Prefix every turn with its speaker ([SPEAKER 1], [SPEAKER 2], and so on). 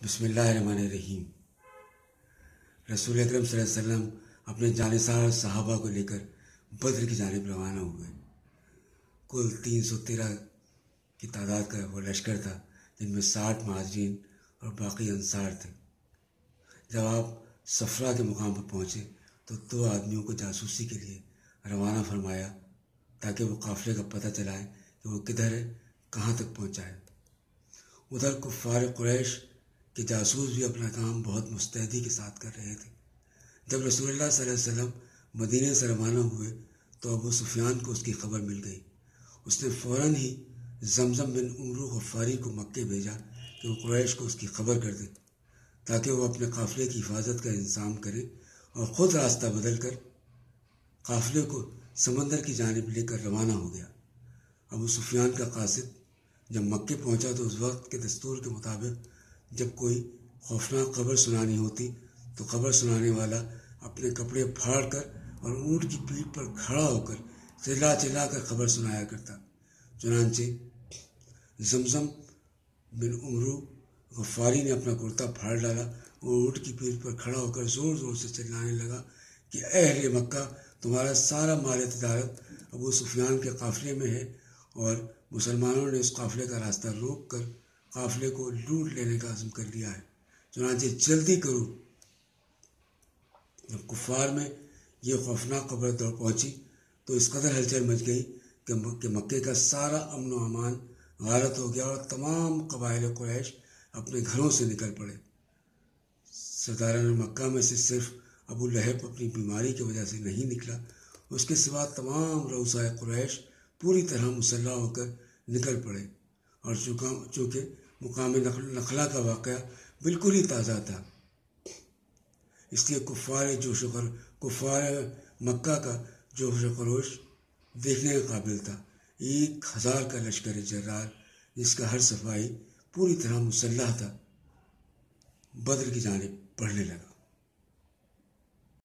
[SPEAKER 1] بسم اللہ الرحمن الرحیم۔ رسول اکرم صلی اللہ علیہ وسلم اپنے جانثار صحابہ کو لے کر بدر کی جانب روانہ ہوئے۔ کل 313 کی تعداد کا وہ لشکر تھا، جن میں 60 مہاجرین اور باقی انصار تھے۔ جب آپ صفرا کے مقام پر پہنچے تو 2 آدمیوں کو جاسوسی کے لیے روانہ فرمایا تاکہ وہ قافلے کا پتہ چلائیں کہ وہ کدھر ہے، کہاں تک پہنچا ہے۔ ادھر کفار قریش کہ جاسوس بھی اپنا کام بہت مستعدی کے ساتھ کر رہے تھے۔ جب رسول اللہ صلی اللہ علیہ وسلم مدینے سے روانہ ہوئے تو ابو سفیان کو اس کی خبر مل گئی۔ اس نے فوراً ہی زمزم بن عمرو غفاری کو مکے بھیجا کہ وہ قریش کو اس کی خبر کر دے تاکہ وہ اپنے قافلے کی حفاظت کا انتظام کرے، اور خود راستہ بدل کر قافلے کو سمندر کی جانب لے کر روانہ ہو گیا۔ ابو سفیان کا قاصد جب مکے پہنچا تو اس وقت کے دستور کے مطابق جب کوئی خوفناک خبر سنانی ہوتی تو خبر سنانے والا اپنے کپڑے پھاڑ کر اور اونٹ کی پیٹھ پر کھڑا ہو کر چلا چلا کر خبر سنایا کرتا۔ چنانچہ زمزم بن عمرو غفاری نے اپنا کرتا پھاڑ ڈالا اور اونٹ کی پیٹھ پر کھڑا ہو کر زور زور سے چلانے لگا کہ اے اہل مکہ، تمہارا سارا مال تجارت ابو سفیان کے قافلے میں ہے، اور مسلمانوں نے اس قافلے کا راستہ روک کر قافلے کو لوٹ لینے کا عزم کر لیا ہے، چنانچہ جلدی کرو۔ جب کفار میں یہ خوفناک خبر دوڑ پہنچی تو اس قدر ہلچل مچ گئی کہ مکے کا سارا امن و امان غارت ہو گیا اور تمام قبائل قریش اپنے گھروں سے نکل پڑے۔ سرداران مکہ میں سے صرف ابو لہب اپنی بیماری کی وجہ سے نہیں نکلا، اس کے سوا تمام رؤسائے قریش پوری طرح مسلح ہو کر نکل پڑے، اور چونکہ مقام نخلا کا واقعہ بالکل ہی تازہ تھا، اس لیے کفار مکہ کا جوش و خروش دیکھنے کے قابل تھا۔ 1000 کا لشکر جرار جس کا ہر سپاہی پوری طرح مسلح تھا، بدر کی جانب بڑھنے لگا۔